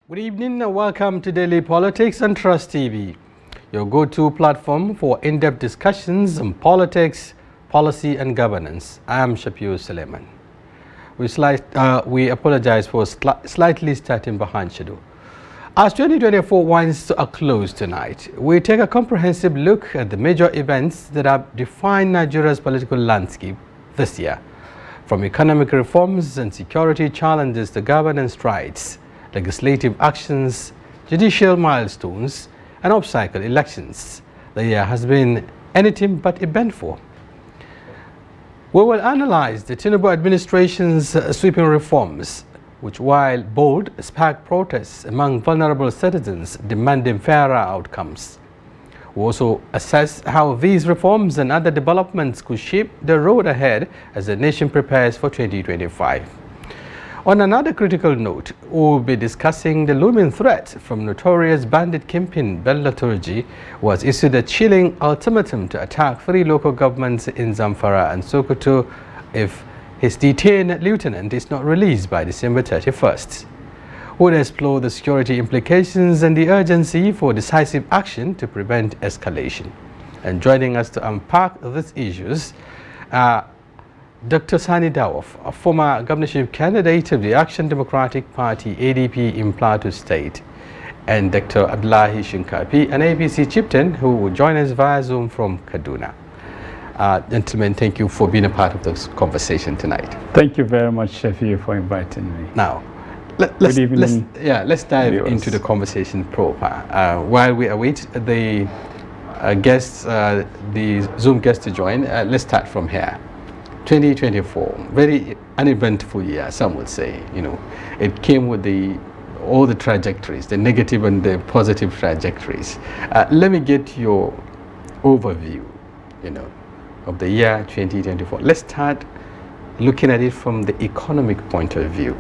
Good evening and welcome to Daily Politics on Trust TV, your go-to platform for in-depth discussions on politics, policy and governance. I am Shafi'u Suleiman. We apologize for slightly starting behind schedule. As 2024 winds to a close tonight, we take a comprehensive look at the major events that have defined Nigeria's political landscape this year, from economic reforms and security challenges to governance strides, legislative actions, judicial milestones, and off-cycle elections. The year has been anything but eventful. We will analyze the Tinubu administration's sweeping reforms, which, while bold, sparked protests among vulnerable citizens demanding fairer outcomes. We also assess how these reforms and other developments could shape the road ahead as the nation prepares for 2025. On another critical note, we will be discussing the looming threat from notorious bandit kingpin Bello Turji, who has issued a chilling ultimatum to attack 3 local governments in Zamfara and Sokoto if his detained lieutenant is not released by December 31st. We'll explore the security implications and the urgency for decisive action to prevent escalation. And joining us to unpack these issues are Dr. Sani Dawop, a former governorship candidate of the Action Democratic Party ADP in Plateau State, and Dr. Abdullahi Shinkapi, an ABC chieftain who will join us via Zoom from Kaduna. Gentlemen, thank you for being a part of this conversation tonight. Thank you very much, Shafi, for inviting me. Now, let's dive into the conversation proper. While we await the guests, the Zoom guests to join, let's start from here. 2024, very uneventful year, some would say. You know, it came with all the trajectories, the negative and the positive trajectories. Let me get your overview, of the year 2024. Let's start looking at it from the economic point of view.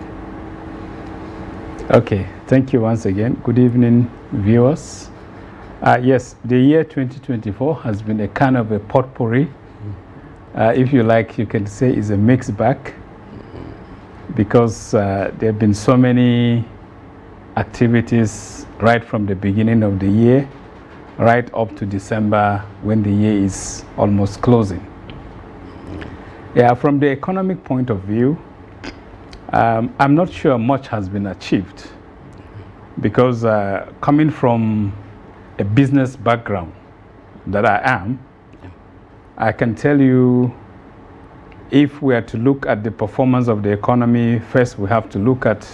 Okay, thank you once again. Good evening, viewers. Yes, the year 2024 has been a kind of a potpourri. If you like, you can say it's a mixed bag, because there have been so many activities right from the beginning of the year, right up to December, when the year is almost closing. Yeah, from the economic point of view, I'm not sure much has been achieved, because coming from a business background that I am, I can tell you, if we are to look at the performance of the economy, first we have to look at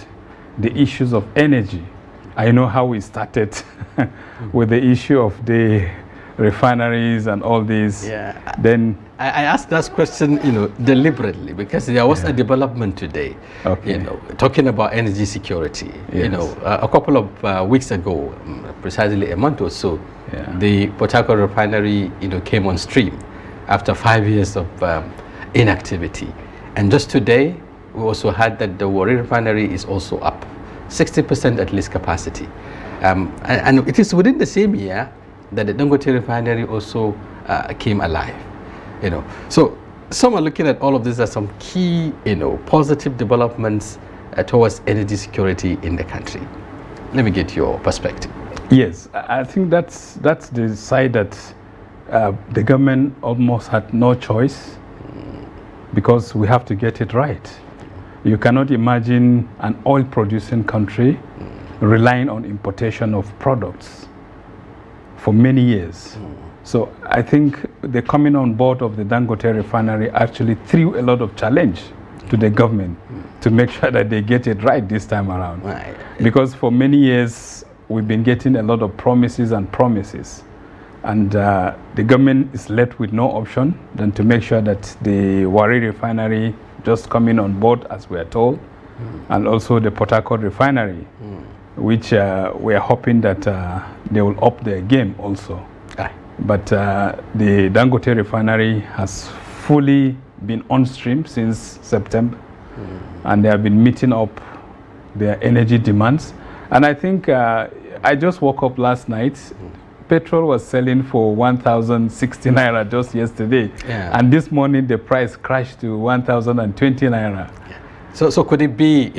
the issues of energy. I know how we started with the issue of the refineries and all this. Yeah. Then I asked that question, deliberately, because there was a development today. Okay. Talking about energy security. Yes. A couple of weeks ago, precisely a month or so, the Port Harcourt refinery, came on stream after 5 years of inactivity. And just today, we also heard that the Warri refinery is also up 60% at least capacity. And it is within the same year that the Dangote refinery also came alive. So some are looking at all of this as some key, positive developments towards energy security in the country. Let me get your perspective. Yes, I think that's the side that the government almost had no choice, because we have to get it right. You cannot imagine an oil-producing country relying on importation of products for many years. So I think the coming on board of the Dangote refinery actually threw a lot of challenge to the government to make sure that they get it right this time around. Right. Because for many years, we've been getting a lot of promises and promises. And the government is left with no option than to make sure that the Warri refinery just coming on board, as we are told, and also the Port Harcourt refinery, which we are hoping that they will up their game also. But the Dangote refinery has fully been on stream since September, and they have been meeting up their energy demands. And I think I just woke up last night. Petrol was selling for 1,060 naira just yesterday, and this morning the price crashed to 1,020 naira. So could it be,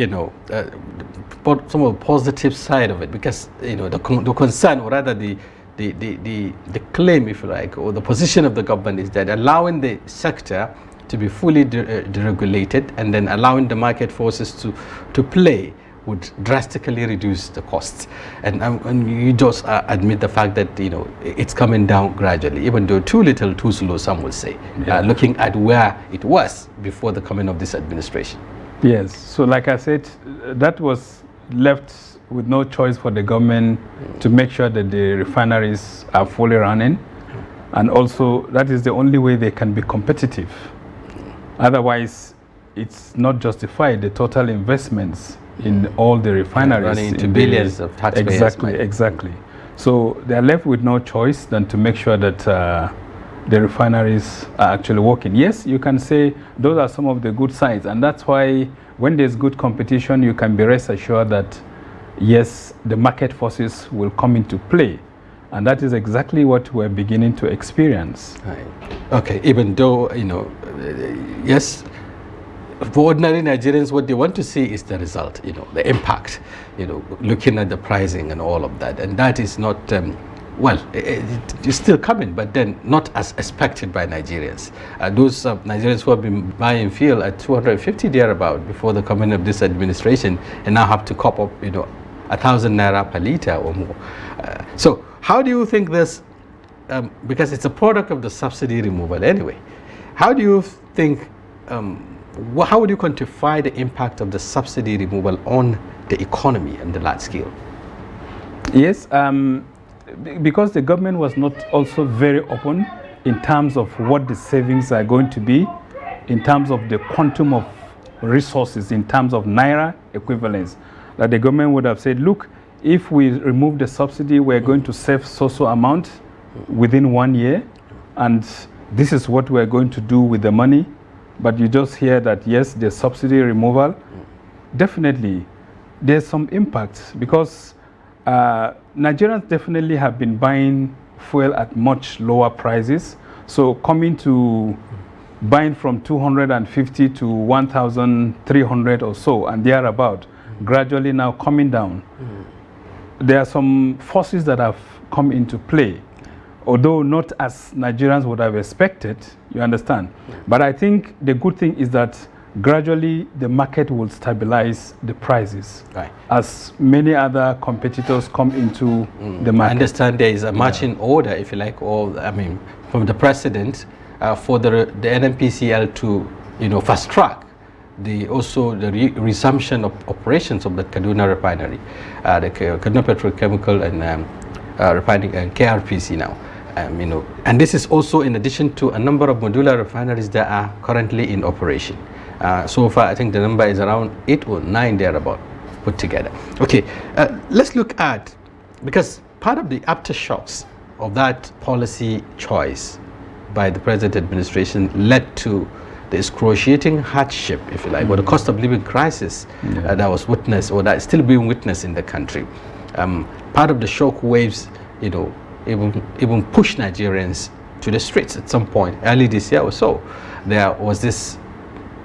some of the positive side of it, because the concern, or rather the claim, if you like, or the position of the government is that allowing the sector to be fully deregulated and then allowing the market forces to play would drastically reduce the costs. And you just admit the fact that it's coming down gradually, even though too little, too slow, some would say, looking at where it was before the coming of this administration. Yes, so like I said, that was left with no choice for the government to make sure that the refineries are fully running, and also that is the only way they can be competitive. Otherwise, it's not justified, the total investments in all the refineries. Running into billions of taxpayers. Exactly. So they are left with no choice than to make sure that the refineries are actually working. Yes, you can say those are some of the good sides, and that's why when there's good competition, you can be rest assured that yes, the market forces will come into play. And that is exactly what we're beginning to experience. Right. Okay, even though, yes, for ordinary Nigerians, what they want to see is the result, the impact, looking at the pricing and all of that. And that is not, it's still coming, but then not as expected by Nigerians. Those Nigerians who have been buying fuel at 250 thereabout before the coming of this administration and now have to cop up, 1,000 naira per litre or more. So how do you think this, because it's a product of the subsidy removal anyway, how do you think, how would you quantify the impact of the subsidy removal on the economy and the large scale? Yes, because the government was not also very open in terms of what the savings are going to be, in terms of the quantum of resources, in terms of naira equivalents, that the government would have said, look, if we remove the subsidy, we're going to save so amount within 1 year, and this is what we're going to do with the money. But you just hear that, yes, the subsidy removal, definitely there's some impact, because Nigerians definitely have been buying fuel at much lower prices. So coming to buying from 250 to 1,300 or so and thereabout, gradually now coming down. There are some forces that have come into play, although not as Nigerians would have expected, you understand. But I think the good thing is that gradually the market will stabilize the prices, right, as many other competitors come into the market. I understand there is a marching order, if you like, or from the president for the NNPCL to fast track the resumption of operations of the Kaduna refinery, the Kaduna Petrochemical and refining and KRPC now. And this is also in addition to a number of modular refineries that are currently in operation. So far, I think the number is around 8 or 9 thereabout put together. Okay, let's look at, because part of the aftershocks of that policy choice by the present administration led to the excruciating hardship, if you like, or the cost of living crisis that was witnessed, or that is still being witnessed in the country. Part of the shock waves, even pushed Nigerians to the streets at some point early this year or so. There was this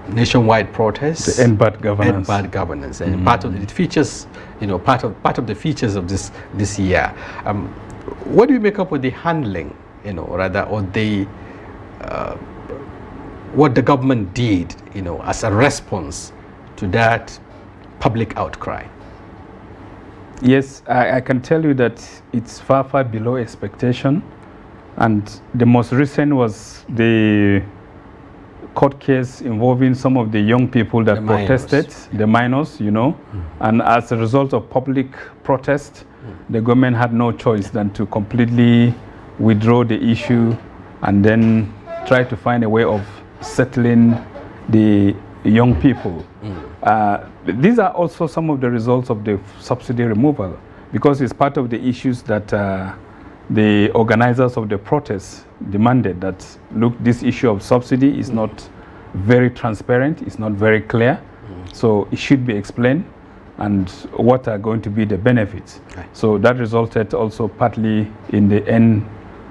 nationwide protest. The end bad governance. End bad governance, and part of it features, part of the features of this year. What do you make up with the handling, rather, or the what the government did, as a response to that public outcry? Yes, I can tell you that it's far, far below expectation. And the most recent was the court case involving some of the young people that protested, the minors, And as a result of public protest, the government had no choice than to completely withdraw the issue and then try to find a way of settling the young people. These are also some of the results of the subsidy removal, because it's part of the issues that the organizers of the protests demanded, that, look, this issue of subsidy is not very transparent, it's not very clear, so it should be explained, and what are going to be the benefits. Okay. So that resulted also partly in the end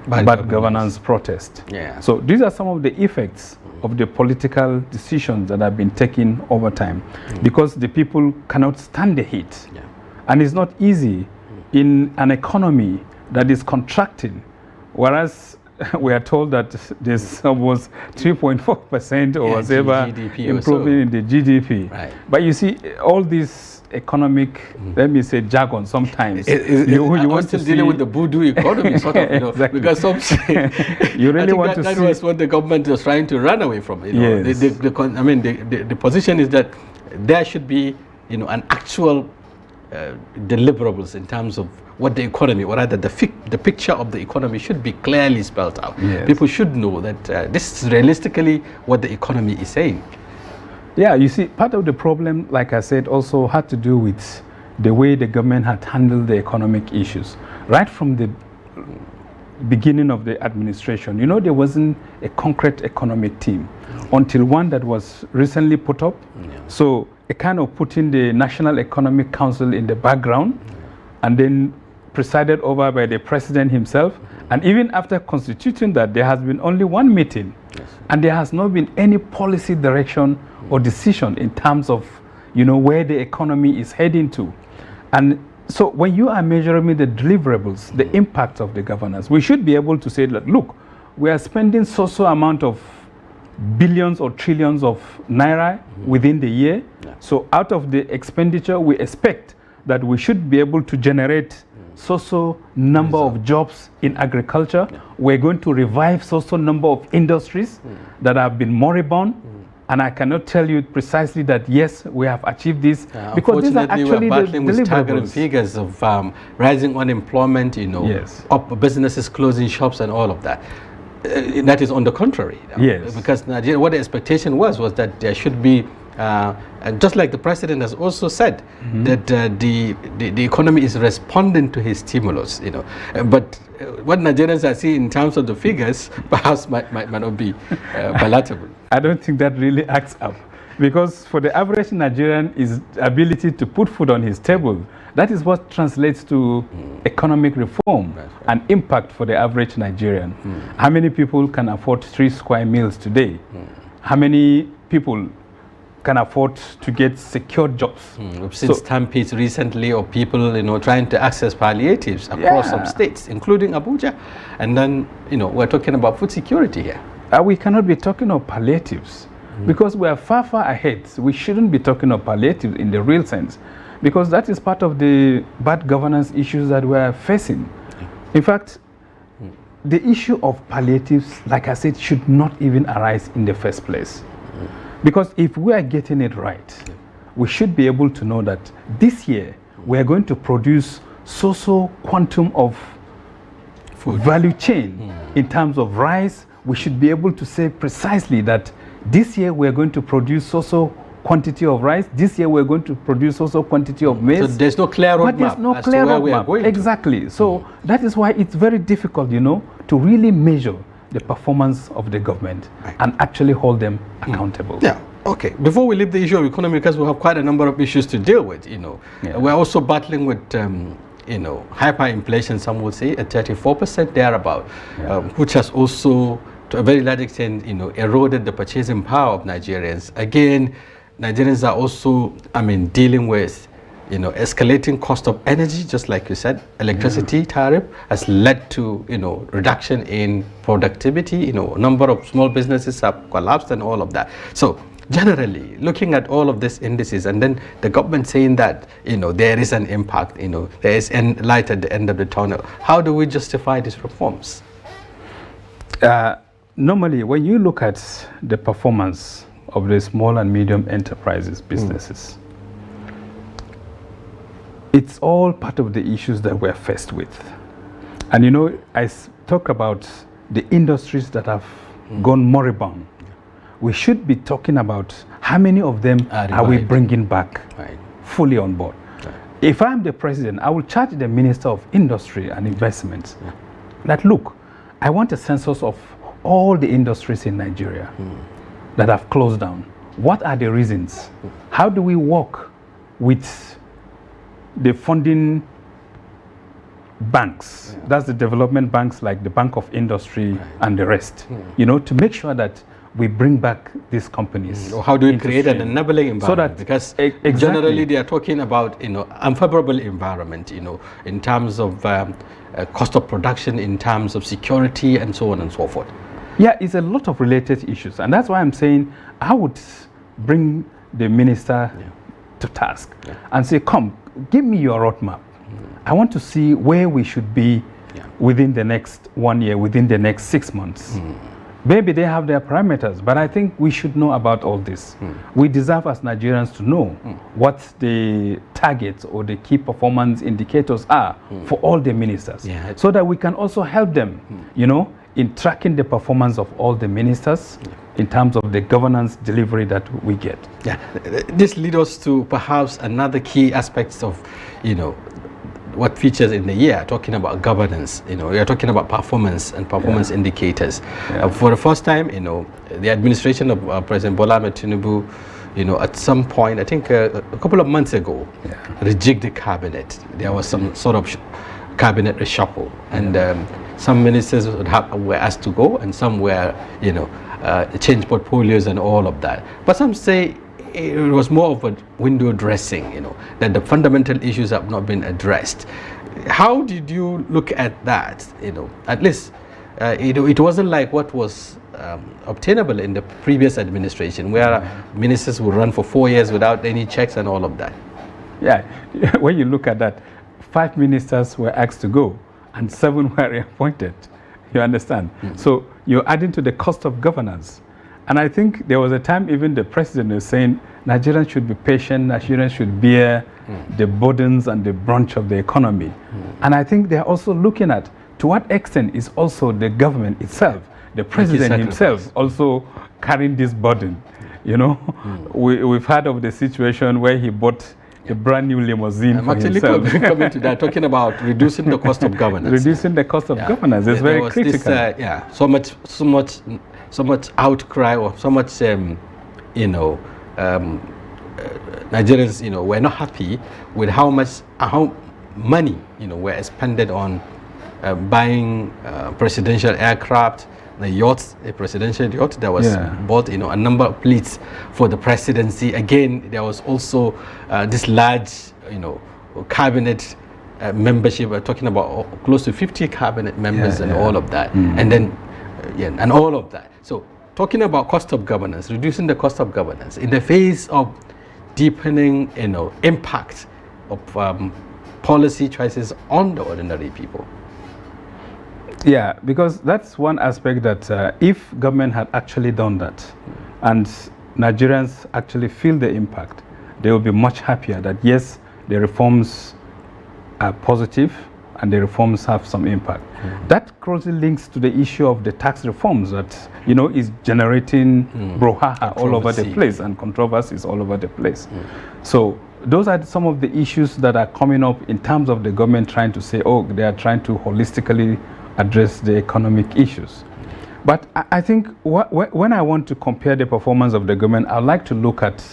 bad governance protest. Yeah. So these are some of the effects of the political decisions that have been taken over time, because the people cannot stand the heat. Yeah. And it's not easy in an economy that is contracting, whereas we are told that there's almost 3.4% or whatever improving in the GDP. Right. But you see, all these economic, let me say, jargon sometimes. You want to dealing with the voodoo economy, sort of, you know, exactly. because some you really want to that see. was what the government was trying to run away from. You know, Yes. the position is that there should be, you know, an actual deliverables in terms of what the economy, or rather the picture of the economy should be clearly spelled out. Yes. People should know that this is realistically what the economy is saying. Yeah, you see, part of the problem, like I said, also had to do with the way the government had handled the economic issues. Right from the beginning of the administration, you know, there wasn't a concrete economic team until one that was recently put up. Yeah. So it kind of putting the National Economic Council in the background, and then presided over by the president himself. And even after constituting that, there has been only one meeting. Yes. And there has not been any policy direction or decision in terms of, you know, where the economy is heading to. And so when you are measuring the deliverables, the impact of the governance, we should be able to say that, look, we are spending so amount of billions or trillions of naira within the year. Yeah. So out of the expenditure, we expect that we should be able to generate so number of jobs in agriculture. Yeah. We're going to revive so number of industries that have been moribund. And I cannot tell you precisely that, yes, we have achieved this, because these are actually we're battling the with staggering deliverables. figures of rising unemployment, you know, Yes. up businesses closing shops and all of that. That is on the contrary. Yes. Because Nigeria, what the expectation was that there should be, and just like the president has also said, that the economy is responding to his stimulus, you know. But what Nigerians are seeing in terms of the figures perhaps might not be palatable. I don't think that really acts up, because for the average Nigerian, his ability to put food on his table, that is what translates to economic reform and impact for the average Nigerian. How many people can afford 3 square meals today? How many people can afford to get secure jobs? We've seen stampedes recently of people, you know, trying to access palliatives across some states, including Abuja. And then, you know, we're talking about food security here. We cannot be talking of palliatives because we are far ahead. We shouldn't be talking of palliatives in the real sense, because that is part of the bad governance issues that we are facing. In fact, the issue of palliatives, like I said, should not even arise in the first place. Because if we are getting it right, we should be able to know that this year we are going to produce so quantum of Food. Value chain in terms of rice. We should be able to say precisely that this year we are going to produce so quantity of rice. This year we are going to produce so quantity of maize. So there's no clear roadmap. But there's no as clear to where we are roadmap. going Exactly. So that is why it's very difficult, you know, to really measure the performance of the government and actually hold them accountable. Yeah. Okay. Before we leave the issue of economy, because we have quite a number of issues to deal with, you know, we're also battling with, you know, hyperinflation. Some would say at 34% thereabout, which has also, to a very large extent, you know, eroded the purchasing power of Nigerians. Again, Nigerians are also, dealing with, you know, escalating cost of energy, just like you said. Electricity tariff has led to, you know, reduction in productivity. You know, a number of small businesses have collapsed and all of that. So generally, looking at all of these indices, and then the government saying that, you know, there is an impact, you know, there is light at the end of the tunnel. How do we justify these reforms? Normally, when you look at the performance of the small and medium enterprises, businesses, it's all part of the issues that we're faced with. And you know, I talk about the industries that have gone moribund. We should be talking about how many of them are we bringing back fully on board. If I'm the president, I will charge the Minister of Industry and Investments that, look, I want a census of all the industries in Nigeria that have closed down. What are the reasons? How do we work with the funding banks. That's the development banks like the Bank of Industry and the rest, you know, to make sure that we bring back these companies. Or how do we create an enabling environment? So that, because exactly, generally they are talking about, you know, unfavorable environment, you know, in terms of cost of production, in terms of security, and so on and so forth. Yeah, it's a lot of related issues, and that's why I'm saying I would bring the minister to task and say, come, give me your roadmap. I want to see where we should be within the next 1 year, within the next 6 months. Maybe they have their parameters, but I think we should know about all this. We deserve as Nigerians to know what the targets or the key performance indicators are for all the ministers, so that we can also help them, you know, in tracking the performance of all the ministers in terms of the governance delivery that we get. Yeah, this leads us to perhaps another key aspects of, you know, what features in the year, talking about governance. You know, we are talking about performance and performance indicators. For the first time, you know, the administration of President Bola Ahmed Tinubu, you know, at some point, I think a couple of months ago, rejigged the cabinet. There was some sort of cabinet reshuffle, and some ministers were asked to go, and some were, you know, change portfolios and all of that. But some say it was more of a window dressing, you know, that the fundamental issues have not been addressed. How did you look at that? You know, at least it wasn't like what was obtainable in the previous administration, where ministers would run for 4 years without any checks and all of that. Yeah, when you look at that, 5 ministers were asked to go and 7 were reappointed. You understand? So you're adding to the cost of governance. And I think there was a time even the president was saying Nigerians should be patient, Nigerians should bear the burdens and the brunt of the economy. And I think they're also looking at to what extent is also the government itself, the president himself, also carrying this burden. You know, we've heard of the situation where he bought a brand new limousine for himself. Coming to that, talking about reducing the cost of governance. Reducing the cost of governance is very critical. This, so much outcry, or so much, you know, Nigerians, you know, were not happy with how money, you know, were expended on buying presidential aircraft, the yachts, a presidential yacht that was bought, you know, a number of fleets for the presidency. Again, there was also this large, you know, cabinet membership. We're talking about close to 50 cabinet members and all of that, and then and all of that. So talking about cost of governance, reducing the cost of governance in the face of deepening, you know, impact of policy choices on the ordinary people. Yeah, because that's one aspect that if government had actually done that and Nigerians actually feel the impact, they will be much happier that yes, the reforms are positive and the reforms have some impact. That closely links to the issue of the tax reforms that, you know, is generating brouhaha all over the place and controversies all over the place. So those are some of the issues that are coming up in terms of the government trying to say, oh, they are trying to holistically address the economic issues. But I think when I want to compare the performance of the government, I like to look at,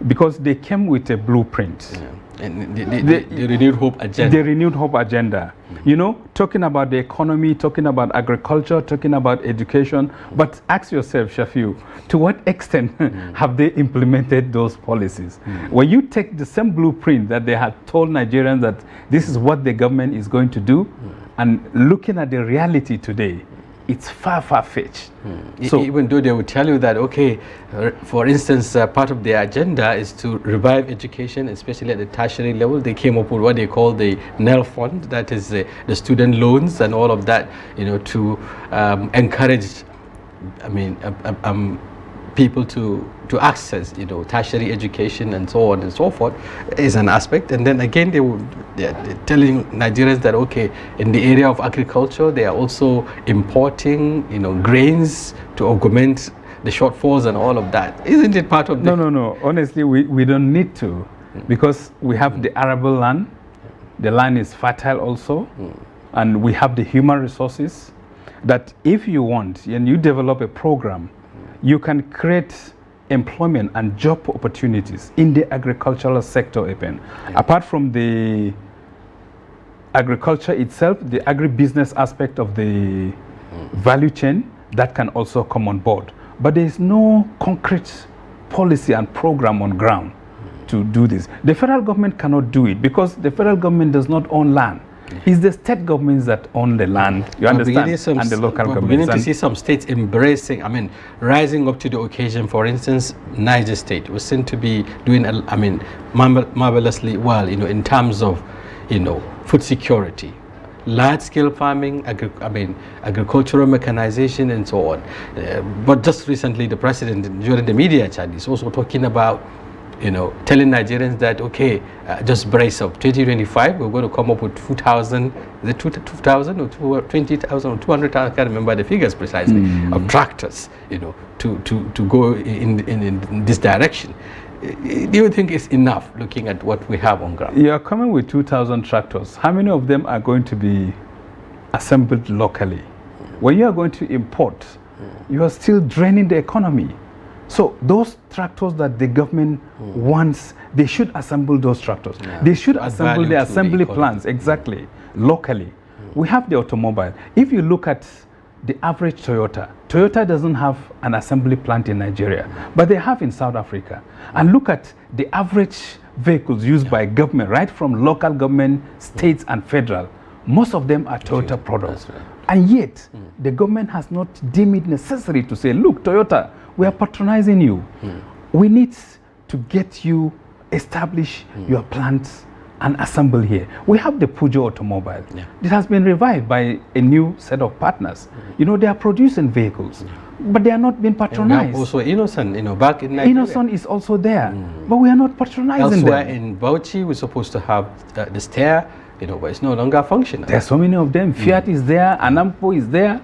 because they came with a blueprint. And the renewed hope agenda. The renewed hope agenda. You know, talking about the economy, talking about agriculture, talking about education. But ask yourself, Shafi'u, to what extent have they implemented those policies? When you take the same blueprint that they had told Nigerians that this is what the government is going to do, and looking at the reality today, it's far-fetched. So even though they would tell you that, okay, for instance, part of their agenda is to revive education, especially at the tertiary level, they came up with what they call the NEL fund, that is the student loans and all of that, you know, to encourage, I mean, people to access, you know, tertiary education and so on and so forth is an aspect. And then again, they're telling Nigerians that, okay, in the area of agriculture, they are also importing, you know, grains to augment the shortfalls and all of that. Isn't it part of the... No. Honestly, we don't need to, because we have the arable land. The land is fertile also, and we have the human resources that if you want and you develop a program, you can create employment and job opportunities in the agricultural sector even. Apart from the agriculture itself, the agribusiness aspect of the value chain, that can also come on board. But there is no concrete policy and program on ground to do this. The federal government cannot do it because the federal government does not own land. It's the state governments that own the land, you understand, and the local governments. We need to see some states embracing, rising up to the occasion. For instance, Niger State was seen to be doing, marvelously well, in terms of, food security, large-scale farming, agricultural mechanization, and so on. But just recently, the president, during the media chat, is also talking about, telling Nigerians that, okay, just brace up. 2025, we're going to come up with 2,000, is it 2,000 or 20,000 or 200,000, I can't remember the figures precisely, of tractors, to go in this direction. Do you think it's enough looking at what we have on ground? You're coming with 2,000 tractors. How many of them are going to be assembled locally? When you are going to import, you are still draining the economy. So those tractors that the government wants, they should assemble those tractors. Yeah. They should assemble the assembly plants, exactly, locally. We have the automobile. If you look at the average Toyota doesn't have an assembly plant in Nigeria, but they have in South Africa. And look at the average vehicles used by government, right from local government, states and federal. Most of them are Toyota products. Right. And yet, the government has not deemed it necessary to say, look, Toyota, we are patronizing you. We need to get you establish your plants and assemble here. We have the Peugeot automobile. It has been revived by a new set of partners. They are producing vehicles, but they are not being patronized. Also Innocent, back in Nigeria. Innocent is also there, but we are not patronizing Elsewhere them. in Bauchi, we're supposed to have the stair, but it's no longer functional. There are so many of them. Fiat is there, Anampo is there,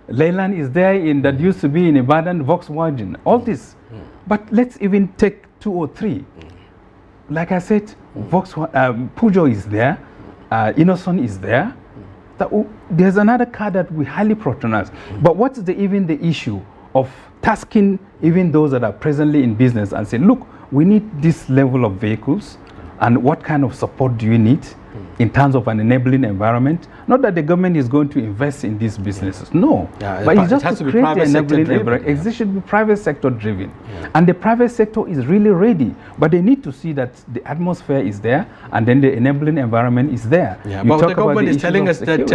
Leyland is there, that used to be in Ibadan, Volkswagen, all this. But let's even take 2 or 3. Like I said, Peugeot is there, Innocent is there. There's another car that we highly patronize. But what's even the issue of tasking even those that are presently in business and say, look, we need this level of vehicles, and what kind of support do you need in terms of an enabling environment? Not that the government is going to invest in these businesses, no. But it's just to create the enabling environment. It should be private sector driven. And the private sector is really ready, but they need to see that the atmosphere is there and then the enabling environment is there. But the government is telling us that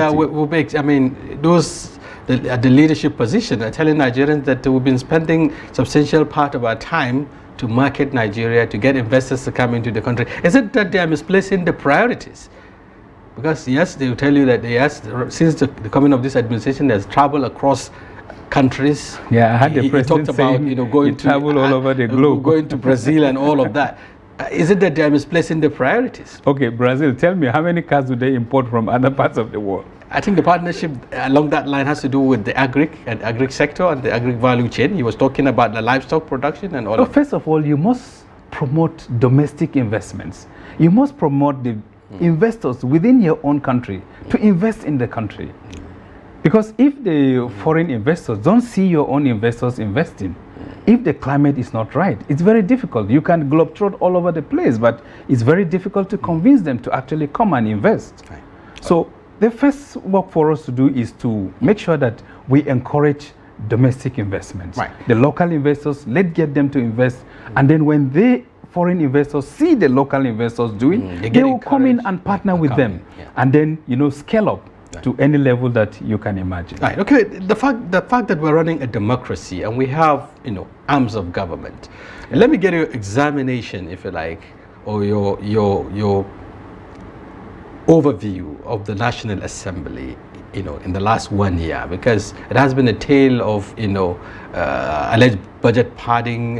those at the leadership position are telling Nigerians that we've been spending substantial part of our time to market Nigeria, to get investors to come into the country. Is it that they are misplacing the priorities? Because yes, they will tell you that since the coming of this administration, there's travel across countries. Yeah, I had the president talked about going to travel all over the globe, going to Brazil and all of that. Is it that they are misplacing the priorities? Okay, Brazil, tell me, how many cars do they import from other parts of the world? I think the partnership along that line has to do with the agri sector and the agri value chain. He was talking about the livestock production and all of that. First of all, you must promote domestic investments. You must promote the investors within your own country to invest in the country. Because if the foreign investors don't see your own investors investing, if the climate is not right, it's very difficult. You can globetrot all over the place, but it's very difficult to convince them to actually come and invest. Right. So the first work for us to do is to make sure that we encourage domestic investments. Right. The local investors, let's get them to invest. And then when the foreign investors see the local investors doing, they will come in and partner with them. And then, scale up to any level that you can imagine. Right. Okay. The fact that we're running a democracy and we have, arms of government. And let me get your examination, if you like, or your overview of the National Assembly, in the last 1 year, because it has been a tale of, alleged budget padding,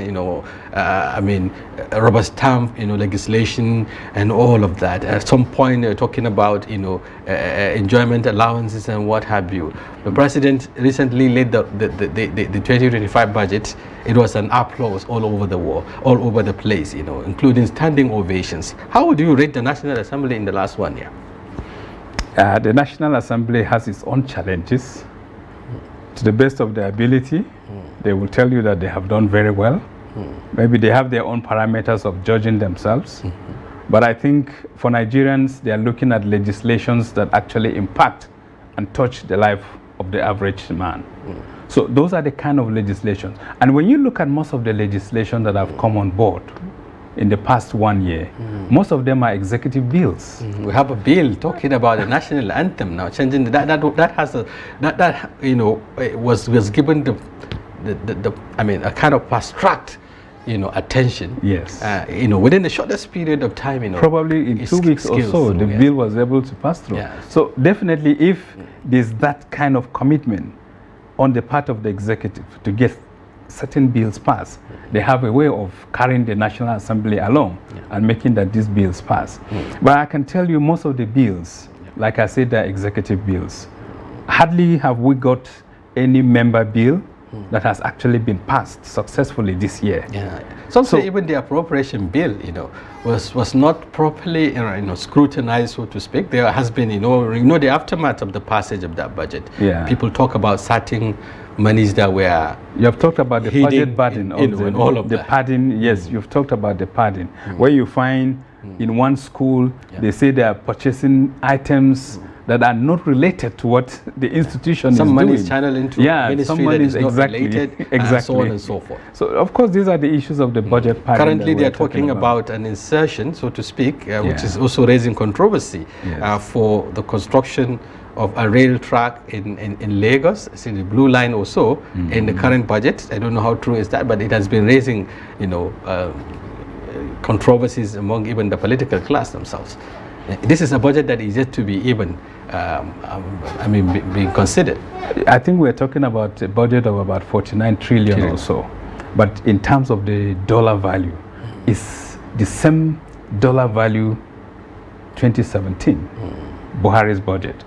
rubber stamp, legislation and all of that. At some point, they're talking about, enjoyment allowances and what have you. The president recently laid the 2025 budget. It was an applause all over the world, all over the place, including standing ovations. How would you rate the National Assembly in the last 1 year? The National Assembly has its own challenges. To the best of their ability, they will tell you that they have done very well. Maybe they have their own parameters of judging themselves. But I think for Nigerians, they are looking at legislations that actually impact and touch the life of the average man. So those are the kind of legislations. And when you look at most of the legislation that have come on board in the past 1 year, most of them are executive bills. We have a bill talking about the national anthem now, changing that has a that you know was given the I mean a kind of fast tracked attention. Yes. Within the shortest period of time, probably in 2 weeks or so, the bill was able to pass through. Yes. So definitely, if there's that kind of commitment on the part of the executive to get certain bills passed, they have a way of carrying the National Assembly along and making that these bills pass. But I can tell you most of the bills, like I said, they're executive bills. Hardly have we got any member bill that has actually been passed successfully this year. Yeah. So even the appropriation bill, was not properly, scrutinized, so to speak. There has been, the aftermath of the passage of that budget. Yeah. People talk about certain monies that were. You have talked about the budget padding, all of the padding. Yes, you've talked about the padding, where you find in one school they say they are purchasing items that are not related to what the institution is doing. Some money is channeled into ministry that is not related, and so on and so forth. So, of course, these are the issues of the budget padding. Currently, they are talking about an insertion, so to speak, which is also raising controversy for the construction of a rail track in Lagos, see the Blue Line or so, in the current budget. I don't know how true is that, but it has been raising, controversies among even the political class themselves. This is a budget that is yet to be even, being considered. I think we're talking about a budget of about 49 trillion or so. But in terms of the dollar value, it's the same dollar value 2017, Buharis budget.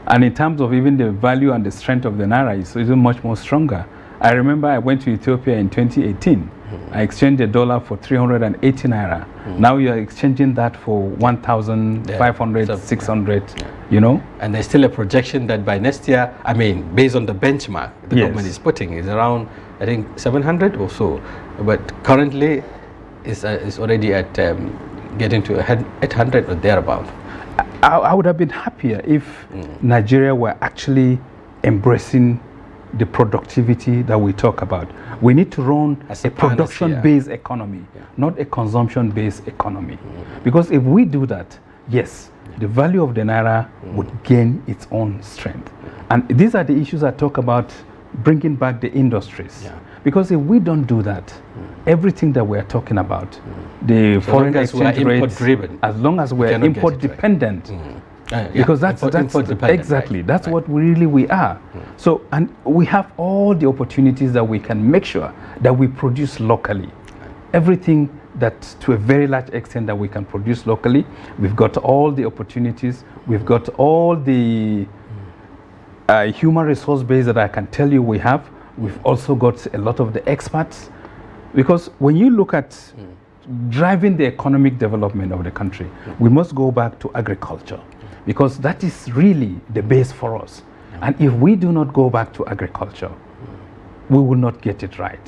And in terms of even the value and the strength of the Naira, it's even much more stronger. I remember I went to Ethiopia in 2018. I exchanged the dollar for 380 Naira. Now you are exchanging that for 1,500, 600, And there's still a projection that by next year, based on the benchmark the government is putting, is around, I think, 700 or so. But currently, it's already at getting to 800 or thereabout. I would have been happier if Nigeria were actually embracing the productivity that we talk about. We need to run a production-based economy, not a consumption-based economy. Because if we do that, yes, the value of the Naira would gain its own strength. And these are the issues I talk about, bringing back the industries. Because if we don't do that, everything that we're talking about, the foreign exchange rates, as long as we're import dependent, because that's exactly what we are. So, and we have all the opportunities that we can make sure that we produce locally. Everything that to a very large extent that we can produce locally, we've got all the opportunities, we've got all the human resource base that I can tell you we have. We've also got a lot of the experts, because when you look at driving the economic development of the country, we must go back to agriculture, because that is really the base for us. And if we do not go back to agriculture, we will not get it right.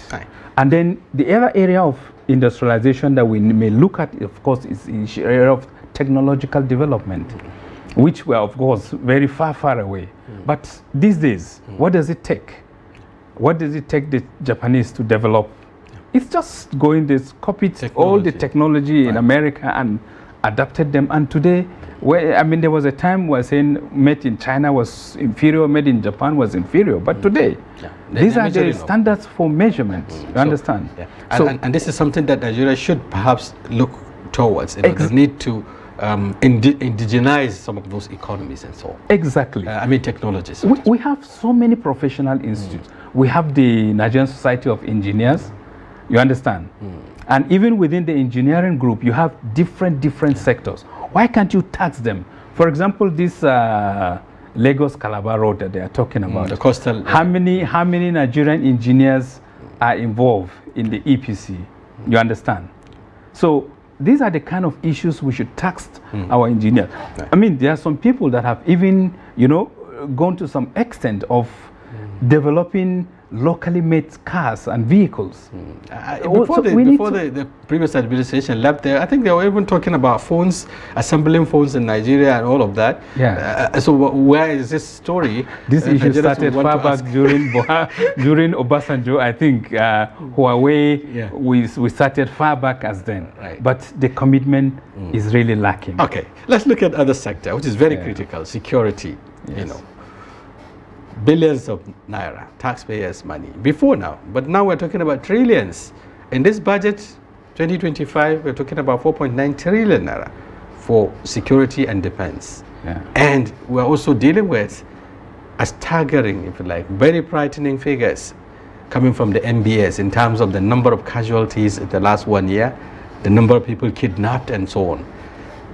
And then the other area of industrialization that we may look at, of course, is the area of technological development, which we are, of course, very far away. But these days, what does it take? What does it take the Japanese to develop? It's just going, they copied all the technology in America and adapted them. And today, there was a time where saying made in China was inferior, made in Japan was inferior. But today, these are the standards for measurement. You understand? And this is something that Nigeria should perhaps look towards. The need to indigenize some of those economies and so on. Exactly. Technologies. We have so many professional institutes. We have the Nigerian Society of Engineers. You understand? And even within the engineering group, you have different sectors. Why can't you tax them? For example, this Lagos Calabar road that they are talking about. The coastal. How many Nigerian engineers are involved in the EPC? You understand? So these are the kind of issues we should tax our engineers. There are some people that have even, gone to some extent of developing locally made cars and vehicles. Before the previous administration left there, I think they were even talking about phones, assembling phones in Nigeria and all of that. Yeah. So where is this story? This issue started far back during Obasanjo, I think. Huawei, we started far back as then. Right. But the commitment is really lacking. Okay, let's look at other sector, which is very critical, security, you know. Billions of naira, taxpayers' money, before now. But now we're talking about trillions. In this budget, 2025, we're talking about 4.9 trillion naira for security and defense. Yeah. And we're also dealing with a staggering, if you like, very frightening figures coming from the MBS in terms of the number of casualties in the last 1 year, the number of people kidnapped and so on.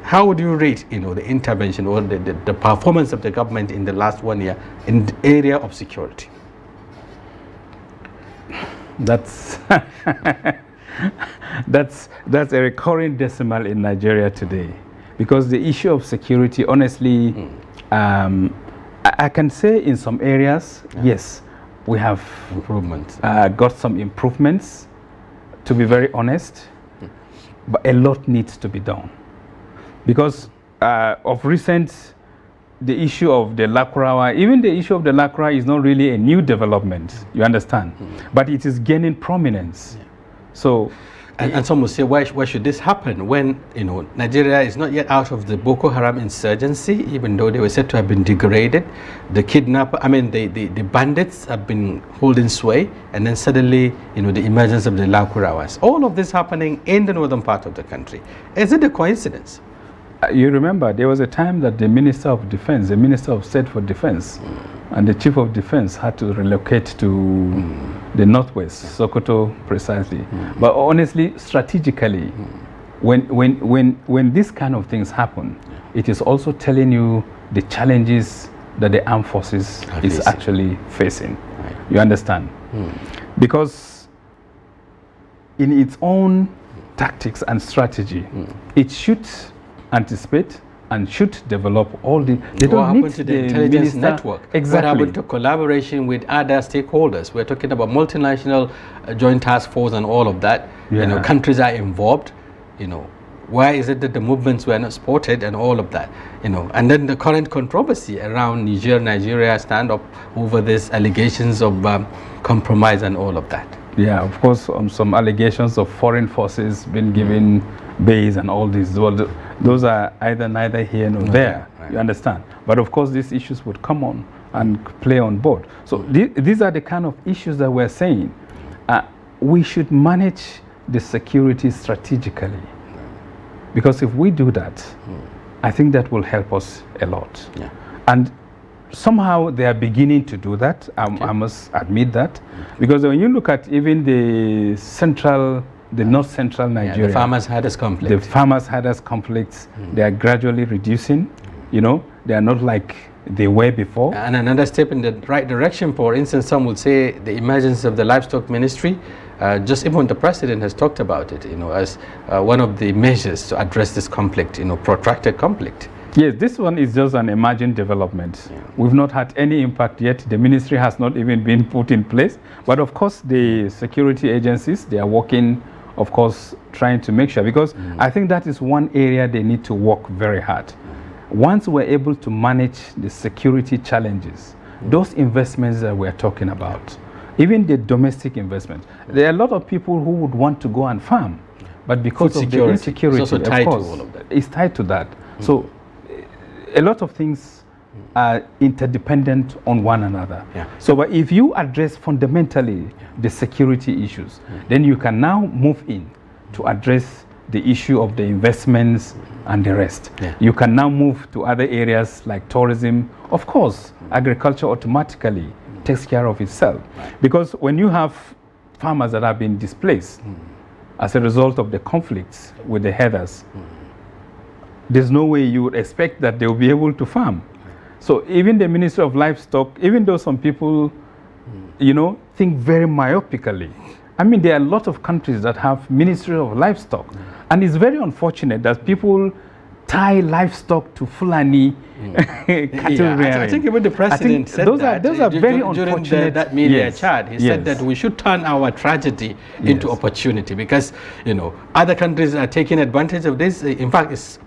How would you rate, you know, the intervention or the performance of the government in the last 1 year in the area of security? That's that's a recurring decimal in Nigeria today, because the issue of security, honestly, I can say in some areas, yes, we have got some improvements, to be very honest, but a lot needs to be done. Because of recent, the issue of the Lakurawa, even the issue of the Lakura is not really a new development, you understand? But it is gaining prominence. So, and some will say, why should this happen when, you know, Nigeria is not yet out of the Boko Haram insurgency, even though they were said to have been degraded. The the bandits have been holding sway, and then suddenly, you know, the emergence of the Lakurawas. All of this happening in the northern part of the country. Is it a coincidence? You remember, there was a time that the Minister of Defense, the Minister of State for Defense, and the Chief of Defense had to relocate to the Northwest, Sokoto precisely. But honestly, strategically, when these kind of things happen, it is also telling you the challenges that the armed forces is actually facing. Right. You understand? Because in its own tactics and strategy, it should anticipate and should develop all the. They don't need to the intelligence network. Exactly. What happened to collaboration with other stakeholders? We're talking about multinational joint task force and all of that. Yeah. You know, countries are involved. You know, why is it that the movements were not supported and all of that? You know, and then the current controversy around Nigeria stand up over these allegations of compromise and all of that. Yeah, of course, some allegations of foreign forces being given base and all these. Well, those are either neither here nor there. Right. You understand? But of course, these issues would come on and play on board. So these are the kind of issues that we're saying. We should manage the security strategically, because if we do that, I think that will help us a lot. Yeah. And somehow they are beginning to do that. I must admit that, because when you look at even the north central Nigeria, the farmers' headest conflict. The farmers' headest conflicts, they are gradually reducing. You know, they are not like they were before. And another step in the right direction. For instance, some would say the emergence of the livestock ministry. Just even the president has talked about it, you know, as one of the measures to address this conflict, you know, protracted conflict. Yes, this one is just an emerging development. Yeah. We've not had any impact yet. The ministry has not even been put in place. But of course, the security agencies, they are working, of course, trying to make sure, because I think that is one area they need to work very hard. Once we're able to manage the security challenges, those investments that we're talking about, even the domestic investment, there are a lot of people who would want to go and farm, but because of the insecurity, it's also tied to all of that. It's tied to that. So a lot of things are interdependent on one another. Yeah. So but if you address fundamentally the security issues, then you can now move in to address the issue of the investments and the rest. Yeah. You can now move to other areas like tourism. Of course, agriculture automatically takes care of itself. Right. Because when you have farmers that have been displaced as a result of the conflicts with the headers, there's no way you would expect that they will be able to farm. So even the Ministry of Livestock, even though some people, you know, think very myopically, I mean, there are a lot of countries that have Ministry of Livestock. And it's very unfortunate that people tie livestock to Fulani cattle rearing. I think even the president said those that. Those are very during unfortunate. that media chat. He said that we should turn our tragedy into opportunity, because other countries are taking advantage of this. In fact, it's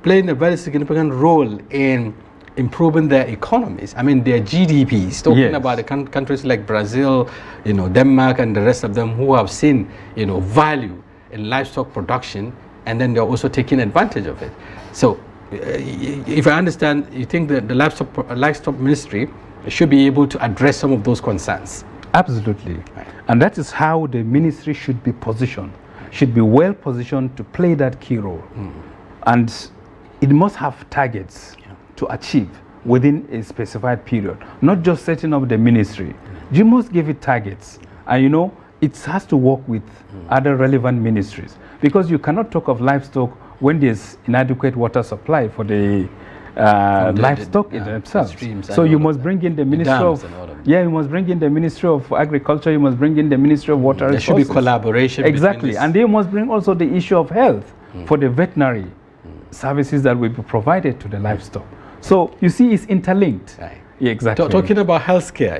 playing a very significant role in improving their economies. I mean, their GDPs, talking about the countries like Brazil, Denmark, and the rest of them, who have seen, value in livestock production, and then they're also taking advantage of it. So, if I understand, you think that the livestock ministry should be able to address some of those concerns? Absolutely. Right. And that is how the ministry should be positioned, should be well positioned to play that key role. And it must have targets to achieve within a specified period, not just setting up the ministry. You must give it targets. And it has to work with other relevant ministries, because you cannot talk of livestock when there's inadequate water supply for the livestock in themselves. So you must bring in the Ministry of you must bring in the Ministry of Agriculture, you must bring in the Ministry of Water Resources. There should be collaboration. Exactly, and they must bring also the issue of health for the veterinary services that will be provided to the livestock. So you see, it's interlinked. Right. Yeah, exactly. Talking about healthcare,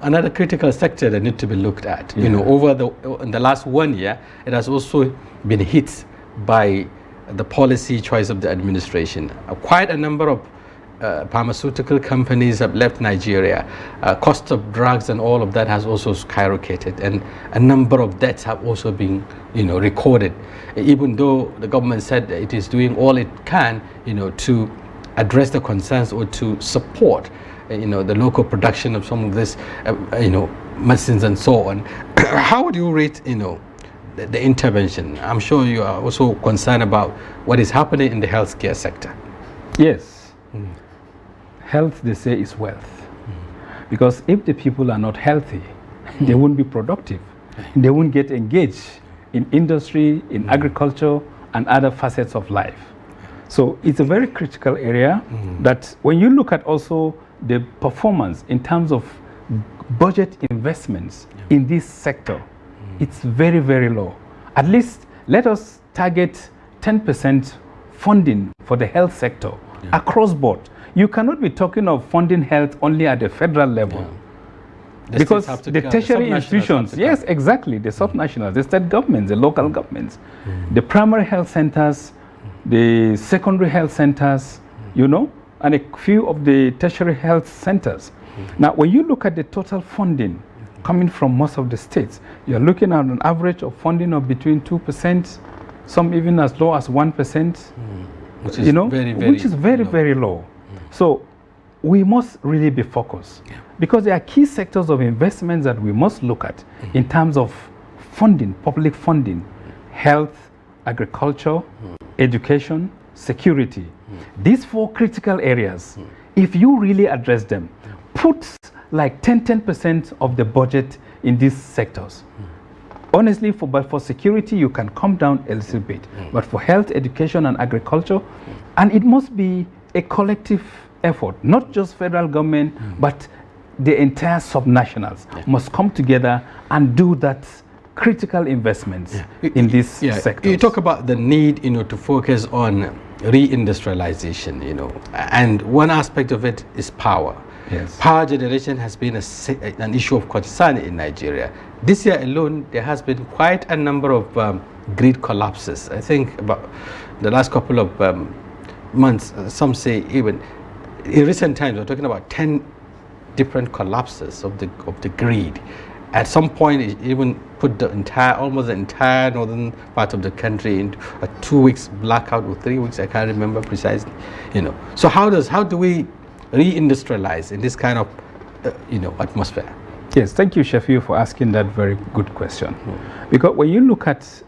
another critical sector that needs to be looked at. In the last 1 year, it has also been hit by the policy choice of the administration. Quite a number of pharmaceutical companies have left Nigeria. Cost of drugs and all of that has also skyrocketed, and a number of deaths have also been, recorded. Even though the government said that it is doing all it can, to address the concerns or to support, the local production of some of this, medicines and so on. How would you rate, the intervention? I'm sure you are also concerned about what is happening in the healthcare sector. Yes. Health, they say, is wealth. Because if the people are not healthy, they won't be productive. They won't get engaged in industry, in agriculture, and other facets of life. So it's a very critical area that when you look at also the performance in terms of budget investments in this sector, it's very, very low. At least let us target 10% funding for the health sector across board. You cannot be talking of funding health only at the federal level. Because the tertiary institutions, yes, exactly, the subnationals, the state governments, the local governments, the primary health centers, the secondary health centers, and a few of the tertiary health centers. Now, when you look at the total funding coming from most of the states, you're looking at an average of funding of between 2%, some even as low as 1%, which is very low. So we must really be focused, because there are key sectors of investments that we must look at in terms of funding, public funding, health, agriculture, education, security. These 4 critical areas, if you really address them, put like 10% of the budget in these sectors. Honestly, for security, you can come down a little bit. But for health, education, and agriculture, and it must be a collective effort, not just federal government, but the entire subnationals must come together and do that critical investments in this sector. You talk about the need, to focus on reindustrialization, and one aspect of it is power. Yes. Power generation has been an issue of concern in Nigeria. This year alone, there has been quite a number of grid collapses. I think about the last couple of months, some say even in recent times, we're talking about 10 different collapses of the grid. At some point, it even put almost the entire northern part of the country into a 2 weeks blackout or 3 weeks. I can't remember precisely. So how do we reindustrialize in this kind of atmosphere? Yes, thank you, Shafi'u, for asking that very good question. Because when you look at,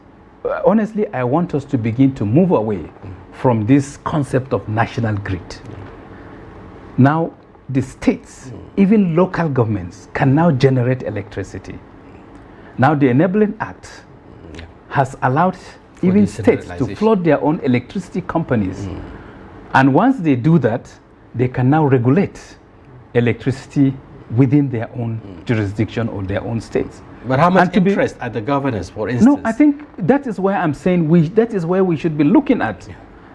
honestly, I want us to begin to move away from this concept of national grid. Now, the states, even local governments, can now generate electricity. Now, the Enabling Act has allowed even states to float their own electricity companies. And once they do that, they can now regulate electricity within their own jurisdiction or their own states. But how much interest at the governors, for instance? No, I think that is where I'm saying that is where we should be looking at.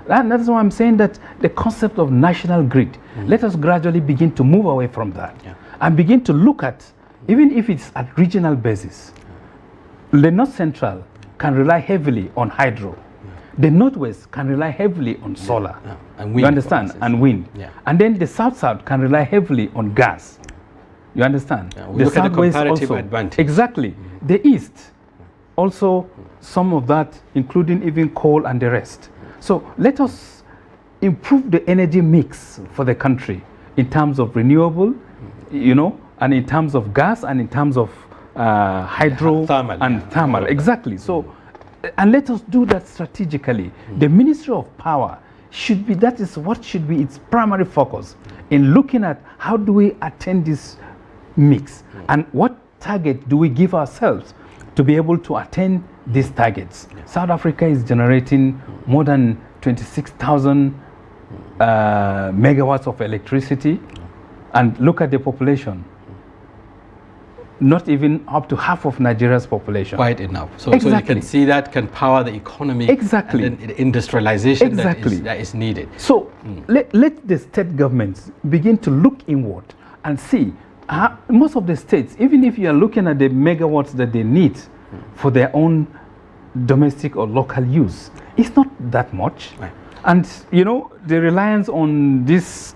And that's why I'm saying that the concept of national grid, let us gradually begin to move away from that and begin to look at, even if it's at regional basis, the North Central can rely heavily on hydro. The Northwest can rely heavily on solar. And wind, you understand? And wind. And then the South-South can rely heavily on gas. You understand? We look at the comparative advantage. Exactly. The East, also some of that, including even coal and the rest. So let us improve the energy mix for the country in terms of renewable, you know, and in terms of gas and in terms of hydro and thermal. Exactly. So, and let us do that strategically. The Ministry of Power should be, that is what should be its primary focus in looking at how do we attain this mix and what target do we give ourselves to be able to attain these targets. South Africa is generating more than 26,000 megawatts of electricity, and look at the population. Not even up to half of Nigeria's population. Quite enough. So, so you can see that can power the economy. Exactly. And the industrialization that is needed. So let the state governments begin to look inward and see most of the states, even if you are looking at the megawatts that they need for their own domestic or local use, it's not that much. Right. And you know, the reliance on this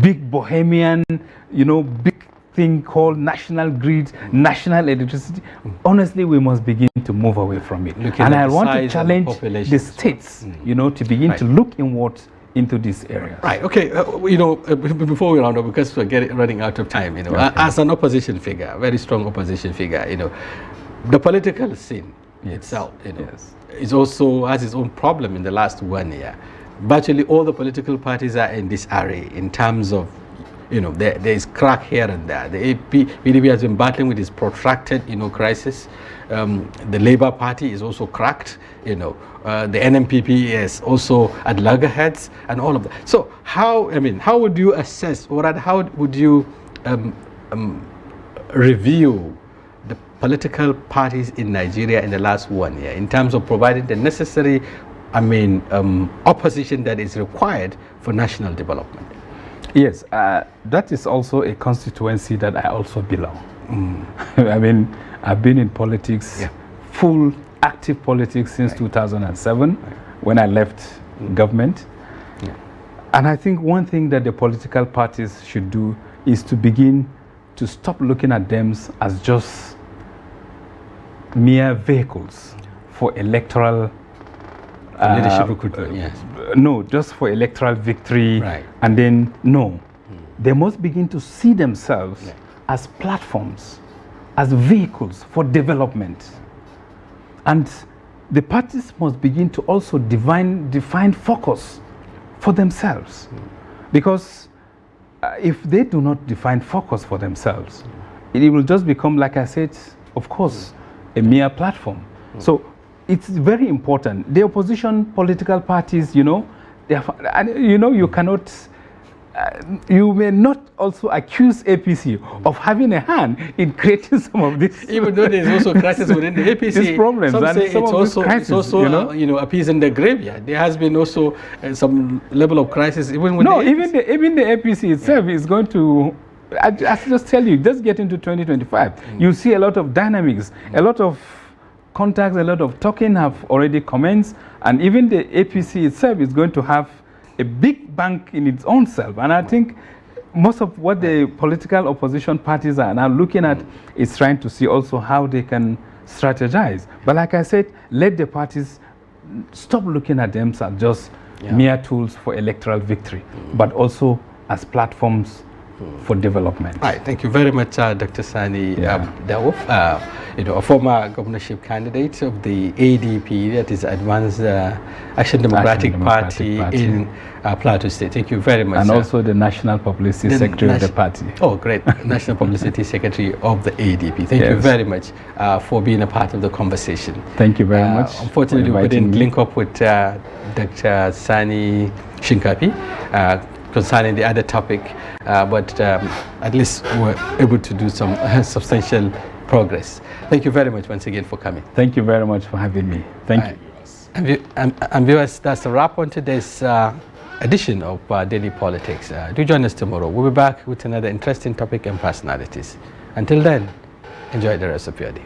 big bohemian, you know, big thing called national grid, national electricity, honestly, we must begin to move away from it. And I want to challenge the states, you know, to begin to look inward into this area. Right. Okay. You know, before we round up, because we're running out of time, you know, as an opposition figure, a very strong opposition figure, you know, the political scene itself, you know, is also has its own problem in the last 1 year. Virtually all the political parties are in this array in terms of, you know, there is crack here and there. The PDP has been battling with this protracted, you know, crisis. The Labour Party is also cracked, you know. The NMPP is also at loggerheads and all of that. So how would you assess, or how would you review the political parties in Nigeria in the last 1 year in terms of providing the necessary, opposition that is required for national development? Yes, that is also a constituency that I also belong. I mean, I've been in politics, full active politics since 2007 when I left government. And I think one thing that the political parties should do is to begin to stop looking at them as just mere vehicles for electoral leadership recruitment. No, just for electoral victory. And then they must begin to see themselves as platforms, as vehicles for development. And the parties must begin to also define focus for themselves. Because if they do not define focus for themselves, it will just become, like I said, of course, a mere platform. So it's very important. The opposition political parties, you know, you cannot, you may not also accuse APC of having a hand in creating some of this. Even though there's also crisis within the APC. These problems. Some say it's also you know, appeasing the graveyard. There has been also some level of crisis even with even the APC itself is going to, I just tell you, just get into 2025. You see a lot of dynamics, a lot of contacts, a lot of talking have already commenced, and even the APC itself is going to have a big bank in its own self. And I think most of what the political opposition parties are now looking at is trying to see also how they can strategize. But like I said, let the parties stop looking at them as just mere tools for electoral victory, but also as platforms for development. Right. Thank you very much, Dr. Sani Dawop, a former governorship candidate of the ADP, that is Advanced Action Democratic Party in Plateau State. Thank you very much. And also the National Publicity Secretary of the party. Oh, great. National Publicity Secretary of the ADP. Thank you very much for being a part of the conversation. Thank you very much. Unfortunately, we couldn't link up with Dr. Sani Shinkapi concerning the other topic, but at least we're able to do some substantial progress. Thank you very much once again for coming. Thank you very much for having me. Thank you. And viewers, that's a wrap on today's edition of Daily Politics. Do join us tomorrow. We'll be back with another interesting topic and personalities. Until then, enjoy the rest of your day.